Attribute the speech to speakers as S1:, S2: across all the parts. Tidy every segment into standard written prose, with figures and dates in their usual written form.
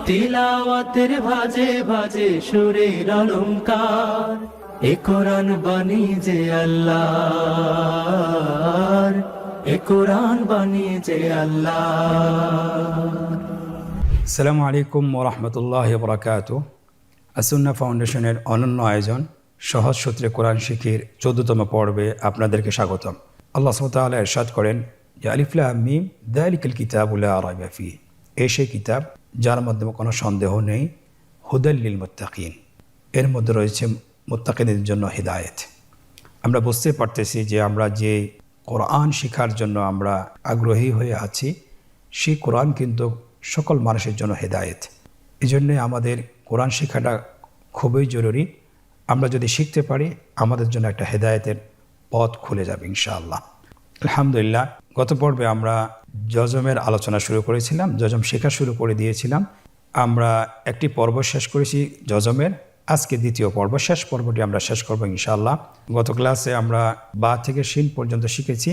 S1: তিলাওয়াতের ভাজে ভাজে সুরের অলংকার, এ কোরআন বাণী যে আল্লাহর, এ কোরআন বাণী যে আল্লাহর।
S2: আসসালামু আলাইকুম ওয়া রাহমাতুল্লাহি ওয়া বারাকাতুহু। আসুন্নাহ ফাউন্ডেশনের অনন্য আয়োজন সহজ সূত্রে কোরআন শিখির 14তম পর্বে আপনাদেরকে স্বাগতম। আল্লাহ সুবহানাহু ওয়া তাআলা ইরশাদ করেন যে আলিফ লাম মিম যালিকাল কিতাবু লা রাইবা ফীহ, এই সেই কিতাব যার মধ্যে কোনো সন্দেহ নেই, হুদাল লিল মুত্তাকিন, এর মধ্যে রয়েছে মুত্তাকিনদের জন্য হিদায়াত। আমরা বুঝতে পারতেছি যে আমরা যে কোরআন শেখার জন্য আমরা আগ্রহী হয়ে আছি, সেই কোরআন কিন্তু সকল মানুষের জন্য হেদায়েত। এই জন্যে আমাদের কোরআন শেখাটা খুবই জরুরি। আমরা যদি শিখতে পারি আমাদের জন্য একটা হেদায়েতের পথ খুলে যাবে ইনশাআল্লাহ। আলহামদুলিল্লাহ, গত পর্বে আমরা যজমের আলোচনা শুরু করেছিলাম, যজম শেখা শুরু করে দিয়েছিলাম। আমরা একটি পর্ব শেষ করেছি যজমের, আজকে দ্বিতীয় পর্ব, শেষ পর্বটি আমরা শেষ করবো ইনশাআল্লাহ। গত ক্লাসে আমরা বা থেকে শিন পর্যন্ত শিখেছি,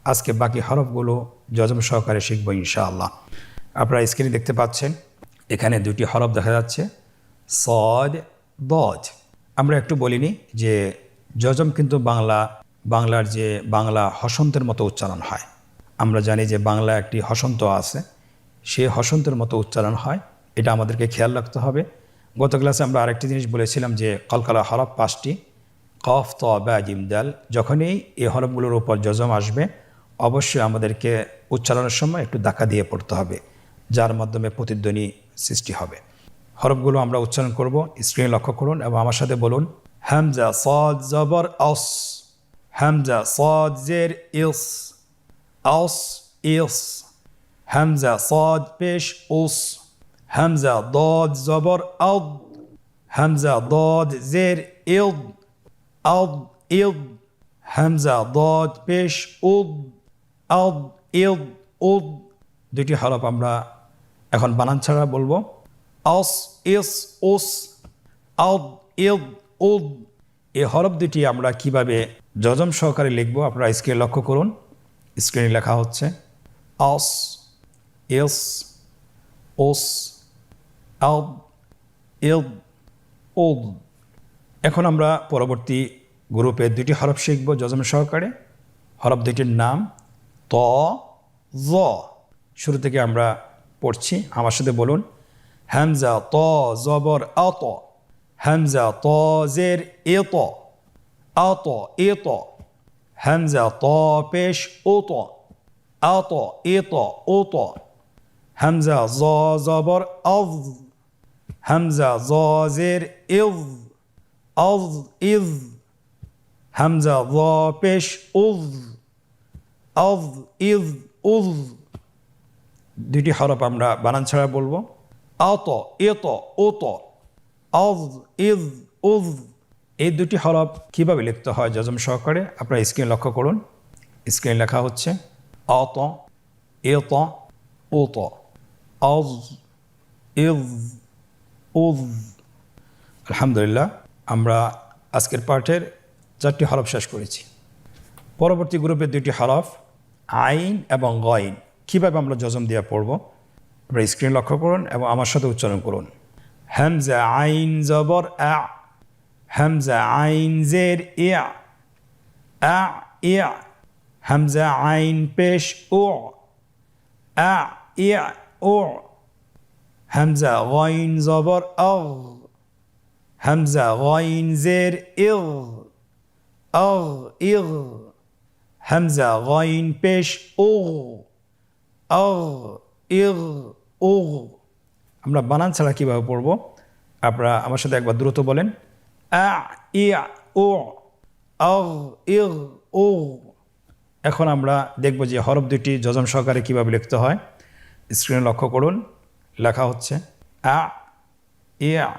S2: আজকে বাকি হরফগুলো যজম সহকারে শিখবো ইনশাআল্লাহ। আপনারা স্ক্রিনে দেখতে পাচ্ছেন, এখানে দুটি হরফ দেখা যাচ্ছে, সদ, দজ। আমরা একটু বলিনি যে যজম কিন্তু বাংলার যে বাংলা হসন্তের মতো উচ্চারণ হয়। আমরা জানি যে বাংলা একটি হসন্ত আছে, সে হসন্তের মতো উচ্চারণ হয়, এটা আমাদেরকে খেয়াল রাখতে হবে। গত ক্লাসে আমরা আরেকটি জিনিস বলেছিলাম যে কলকলা হরফ 5টি, কফ, ত, বা, জিম, দাল। যখনই এই হরফগুলোর উপর যজম আসবে অবশ্যই আমাদেরকে উচ্চারণের সময় একটু ধাক্কা দিয়ে পড়তে হবে, যার মাধ্যমে প্রতিধ্বনি সৃষ্টি হবে। হরফগুলো আমরা উচ্চারণ করব, স্ক্রিনে লক্ষ্য করুন এবং আমার সাথে বলুন। হামজা সাদ জবর আস, হামজা সাদ জের ইস, আস ইস। হামজা সাদ পেশ উস, হামজা দাদ জবর আদ, হামজা দাদ জের ইদ, আদ ইদ। হামজা দাদ পেশ উদ, আদ ইদ উদ। দুটি হরফ আমরা এখন বানান ছাড়া বলবো, আস ইস উস, আদ ইদ উদ। এই হরফ দুটি আমরা কিভাবে যজম সহকারে লিখবো আপনারা স্ক্রিনে লক্ষ্য করুন। স্ক্রিনে লেখা হচ্ছে আস ইস উস, আদ ইদ উদ। এখন আমরা পরবর্তী গ্রুপে দুটি হরফ শিখব যজম সহকারে। হরফ দুটির নাম ত, জ। শুরু থেকে আমরা পড়ছি, আমার সাথে বলুন। হামজা ত জবর আত, হামজা ত জের এত, আত এত। হামজা ত পেশ ওত, আত এত ওত। হামজা জ জবর আজ, হামজা জ জের ইজ, আজ ইজ। হামজা জ পেশ উজ, আজ ইজ উজ। দুটি হরফ আমরা বানান ছাড়া বলবো, আত এত ওত, আজ ইজ উজ। এই দুটি হরফ কিভাবে লিখতে হয় যজম সহকারে আপনারা স্ক্রিনে লক্ষ্য করুন। স্ক্রিনে লেখা হচ্ছে আত এত ওত, আজ ইজ উজ। আলহামদুলিল্লাহ, আমরা আজকের পাঠের 4টি হরফ শেষ করেছি। পরবর্তী গ্রুপের 2টি হরফ আইন এবং গইন, কীভাবে আমরা যজম দিয়ে পড়ব আপনারা স্ক্রিন লক্ষ্য করুন এবং আমার সাথে উচ্চারণ করুন। হামজা আইন জবর আ, হামজা আইন জের ইয়া, আ ইয়া। হামজা আইন পেশ ও, আ ইয়া ও। হামজা গইন জবর আগ, হামজা গইন জের ইগ, আগ ইগ। হামজা গইন পেশ ও, আগ ইগ ও। আমরা বানান ছাড়া কীভাবে পড়ব আপনারা আমার সাথে একবার দ্রুত বলেন। আ ইয়া ও, আগ ইগ ও। এখন আমরা দেখব যে হরফ দুটি যজম সহকারে কীভাবে লিখতে হয়। স্ক্রিনে লক্ষ্য করুন, লেখা হচ্ছে আ ইয়া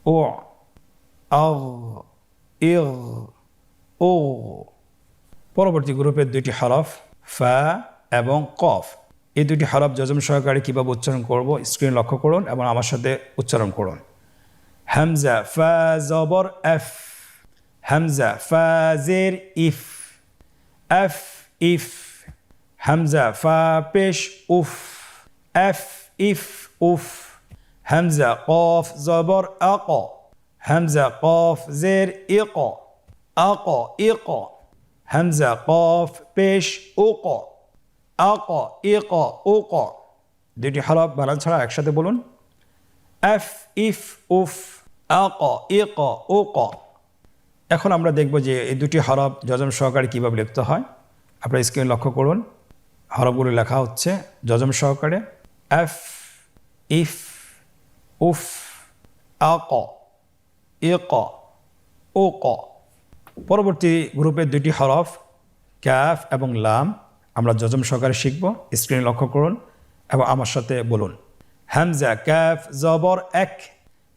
S2: ও, আগ ইগ ও। পরবর্তী গ্রুপের 2টি হরফ ফা এবং কফ, এই 2টি হরফ যজম সহকারে কীভাবে উচ্চারণ করব স্ক্রিনে লক্ষ্য করুন এবং আমার সাথে উচ্চারণ করুন। হামজা ফা জবর এফ, হামজা ফা জের ইফ, এফ ইফ। হামজা ফা পেশ উফ, এফ ইফ উফ। হামজা কফ জবর আক, হামজা কফ জের ইক, আক ইক, হামজা কফ পেশ উক, আক ইক উক। দুটি হরফ বানান ছাড়া একসাথে বলুন। এফ ইফ উফ, আক ইক উক। এখন আমরা দেখব যে এই দুটি হরফ যজম সহকারে কীভাবে লিখতে হয়। আপনারা স্ক্রিনে লক্ষ্য করুন, হরফগুলো লেখা হচ্ছে যজম সহকারে। এফ ইফ উফ, আক ইক উক। পরবর্তী গ্রুপের দুটি হরফ ক্যাফ এবং লাম আমরা যজম সহকারে শিখব। স্ক্রিনে লক্ষ্য করুন এবং আমার সাথে বলুন। হামজা কাফ জবর এক,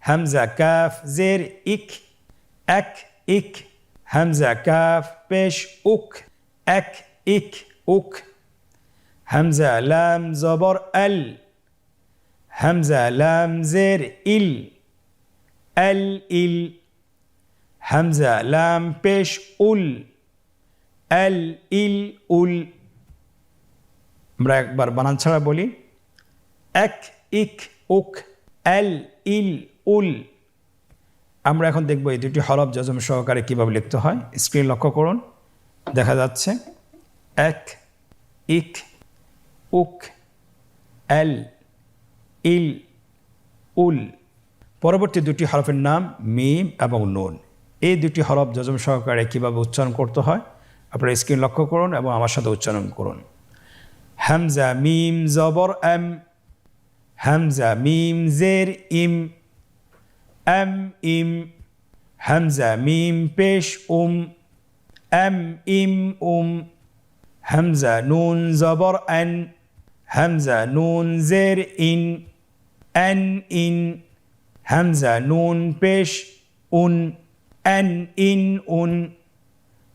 S2: হামজা কাফ জের ইক, এক ইক, হামজা কাফ পেশ উক, এক ইক উক, হামজা লাম জবর আল, হামজা লাম জের ইল, আল ইল, হামজা লাম পেশ উল, আল ইল উল। আমরা একবার বানান ছাড়া বলি। এক ইক উক, আল ইল উল। আমরা এখন দেখব এই দুটি হরফ যজম সহকারে কীভাবে লিখতে হয়। স্ক্রিন লক্ষ্য করুন, দেখা যাচ্ছে এক ইক উক, আল ইল উল। পরবর্তী দুটি হরফের নাম মিম এবং নুন। এই দুটি হরফ যজম সহকারে কীভাবে উচ্চারণ করতে হয় আপনারা স্ক্রিন লক্ষ্য করুন এবং আমার সাথে উচ্চারণ করুন। হামজা মিম জবর এম, হামজা মিম জের ইম, এম ইম, হামজা মিম পেশ এম ইম হামজা নুন জবর এন, হামজা নুন জের ইন, এন ইন, হামজা নুন পেশ এন ইন উন।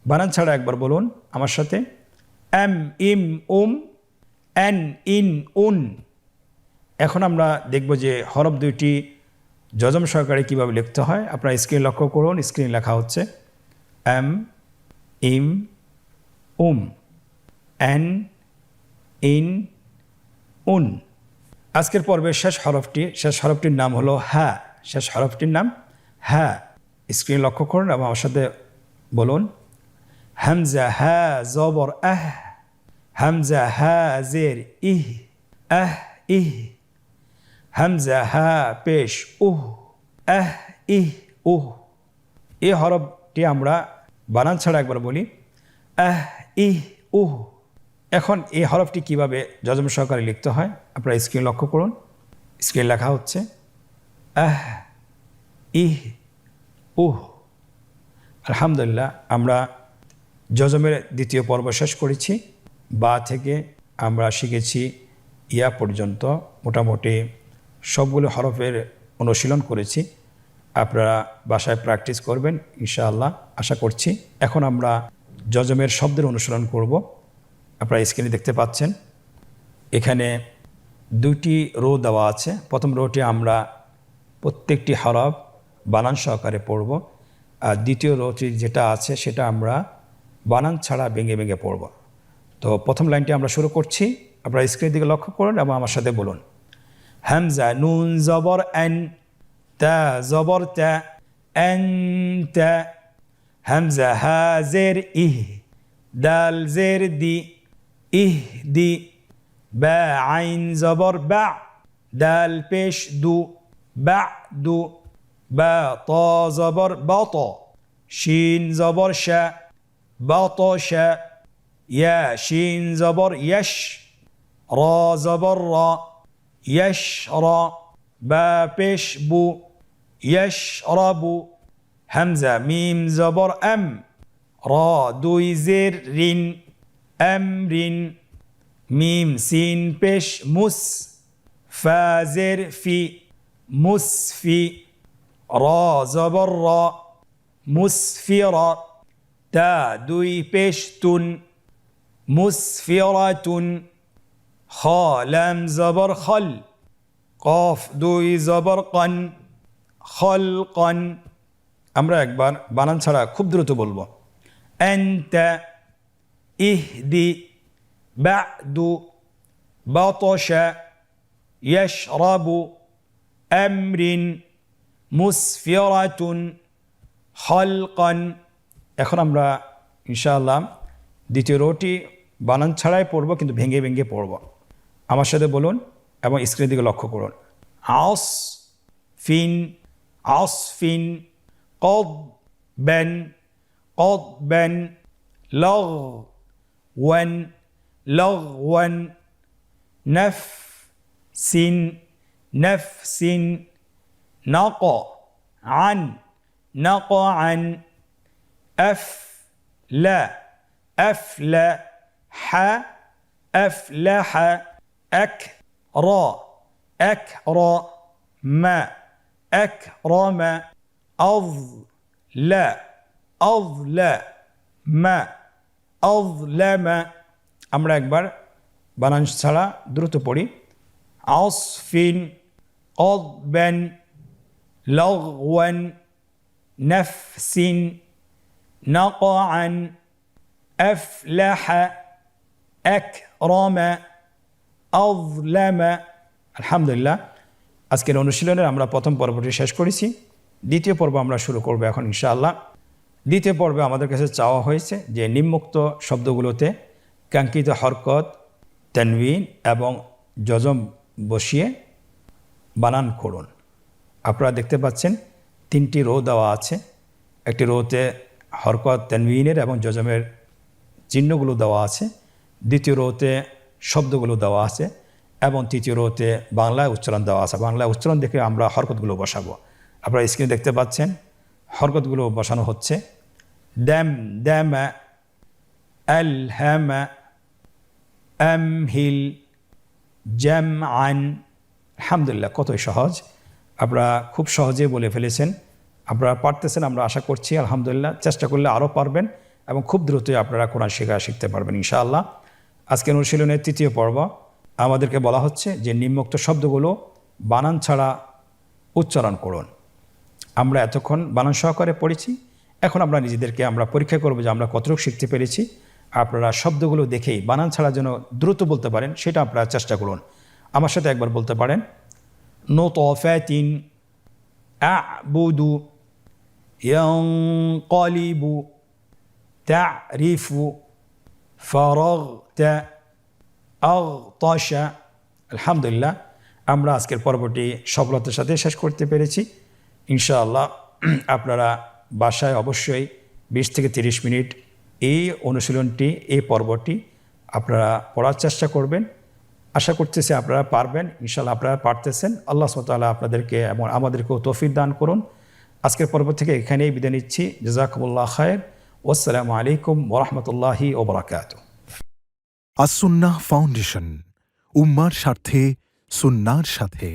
S2: বানান ছাড়া একবার বলুন আমার সাথে। এম ইম এন ইন উন। এখন আমরা দেখব যে হরফ দুইটি যজম সহকারে কীভাবে লিখতে হয়। আপনারা স্ক্রিন লক্ষ্য করুন, স্ক্রিন লেখা হচ্ছে এম ইম এন ইন উন। আজকের পর্বের শেষ হরফটির নাম হলো হা। শেষ হরফটির নাম হা। স্ক্রিন লক্ষ্য করুন এবং আমার সাথে বলুন। হামজা হা জবর আহ, হামজা হা জের ইহ, আহ ইহ, হামজা হা পেশ আহ ইহ উহ। এই হরফটি আমরা বানান ছাড়া একবার বলি। আহ ইহ উহ। এখন এই হরফটি কিভাবে যজম সহকারে লিখতে হয় আপনারা স্ক্রিন লক্ষ্য করুন। স্ক্রিন লেখা হচ্ছে আহ ইহ উহ। আলহামদুলিল্লাহ, আমরা যজমের দ্বিতীয় পর্ব শেষ করেছি। বা থেকে আমরা শিখেছি ইয়া পর্যন্ত মোটামুটি সবগুলো হরফের অনুশীলন করেছি। আপনারা বাসায় প্র্যাকটিস করবেন ইনশাআল্লাহ আশা করছি। এখন আমরা যজমের শব্দের অনুশীলন করব। আপনারা স্ক্রিনে দেখতে পাচ্ছেন এখানে দুটি রো দেওয়া আছে। প্রথম রোটি আমরা প্রত্যেকটি হরফ বানান সহকারে পড়ব, আর দ্বিতীয় রোটি যেটা আছে সেটা আমরা বানান ছাড়া ভেঙে ভেঙে পড়ব। তো প্রথম লাইনটি আমরা শুরু করছি। আপনারা স্ক্রিনের দিকে লক্ষ্য করুন এবং আমার সাথে বলুন। হামজা নুন জবর এন, তা জবর তা, এন তা, হামজা হা জের ইহ, দাল জের দি, ইহ দি, বা আইন জবর বা, দাল পেশ দু, বা দু, বা ত জবর বত, শিন জবর শা, বত শা, ইয়া শিন জবর ইয়শ, র জবর র, ইয়শ র, বা পেশ বু, ইয়শ রবু, হামজা মিম জবর এম, র দুই জের রিন, এম রিন, মিম সিন পেশ মুস, ফা জের ফি, মুসফি, র জবর র, মুসফিরা, তা দুই পেশ তুন, মুসফিরাতুন, খ লাম জবর খল, কফ দুই জবর কন, খলকন। আমরা একবার বানান ছাড়া খুব দ্রুত বলবো। আনতা, ইহদি, বাদু, বাতশা, ইয়াশরাবু, আমরিন মুসফিরাতুন খালকান। এখন আমরা ইনশাআল্লাহ দ্বিতীয় রোটি বানান ছাড়াই পড়ব, কিন্তু ভেঙে ভেঙে পড়ব। আমার সাথে বলুন এবং স্ক্রিনের দিকে লক্ষ্য করুন। আস ফিন আসফিন কদ বেন লগ ওয়ান نفس نقع عن أفلح أكرم أظلم। আমরা একবার বানান ছাড়া দ্রুত পড়ি। আসফিন কদবেন লগওয়ান নাফসিন নাকআন আফলাহা আকরামা আযলামা। আলহামদুলিল্লাহ, আজকের অনুশীলনের আমরা প্রথম পর্বটি শেষ করেছি। দ্বিতীয় পর্ব আমরা শুরু করব এখন ইনশাআল্লাহ। দ্বিতীয় পর্বে আমাদের কাছে চাওয়া হয়েছে যে নিম্নোক্ত শব্দগুলোতে কাঙ্ক্ষিত হরকত, তানবিন এবং জজম বসিয়ে বানান করুন। আপনারা দেখতে পাচ্ছেন 3টি রো দেওয়া আছে। একটি রোতে হরকত, তানবিনের এবং জজমের চিহ্নগুলো দেওয়া আছে, দ্বিতীয় রোতে শব্দগুলো দেওয়া আছে এবং তৃতীয় রোতে বাংলায় উচ্চারণ দেওয়া আছে। বাংলায় উচ্চারণ দেখে আমরা হরকতগুলো বসাবো। আপনারা স্ক্রিনে দেখতে পাচ্ছেন হরকতগুলো বসানো হচ্ছে। দামা আলহামা আমহিল জামআন। আলহামদুলিল্লাহ, কতই সহজ। আপনারা খুব সহজে বলে ফেলেছেন। আপনারা পারতেছেন, আমরা আশা করছি। আলহামদুলিল্লাহ, চেষ্টা করলে আরও পারবেন এবং খুব দ্রুতই আপনারা কোরআন শিখতে পারবেন ইনশাআল্লাহ। আজকের অনুশীলনের তৃতীয় পর্ব আমাদেরকে বলা হচ্ছে যে নিম্নোক্ত শব্দগুলো বানান ছাড়া উচ্চারণ করুন। আমরা এতক্ষণ বানান সহকারে পড়েছি, এখন আমরা নিজেদেরকে আমরা পরীক্ষা করব যে আমরা কতটুকু শিখতে পেরেছি। আপনারা শব্দগুলো দেখেই বানান ছাড়া যেন দ্রুত বলতে পারেন, সেটা আপনারা চেষ্টা করুন। আমার সাথে একবার বলতে পারেন। নুতফাতিন আ'বুদু ইয়ানকালিবু তা'রিফু ফারাগতা আগতাশা। আলহামদুলিল্লাহ, আমরা আজকের পর্বটি সফলতার সাথে শেষ করতে পেরেছি ইনশাআল্লাহ। আপনারা বাসায় অবশ্যই 20 থেকে 30 মিনিট এই অনুশীলনটি, এই পর্বটি আপনারা পড়ার চেষ্টা করবেন। আশা করতেছি আপনারা পারবেন ইনশাআল্লাহ। আপনারা পারতেছেন। আল্লাহ সুবহানাহু ওয়া তাআলা আপনাদেরকে এবং আমাদেরকেও তৌফিক দান করুন। আজকের পর্ব থেকে এখানেই বিদায় নিচ্ছি। জাযাকুমুল্লাহ খায়র। ওয়াসসালামু আলাইকুম ওয়া রাহমাতুল্লাহি ওয়া বারাকাতুহু।
S3: আস-সুন্নাহ ফাউন্ডেশন, উম্মার স্বার্থে সুন্নাহর সাথে।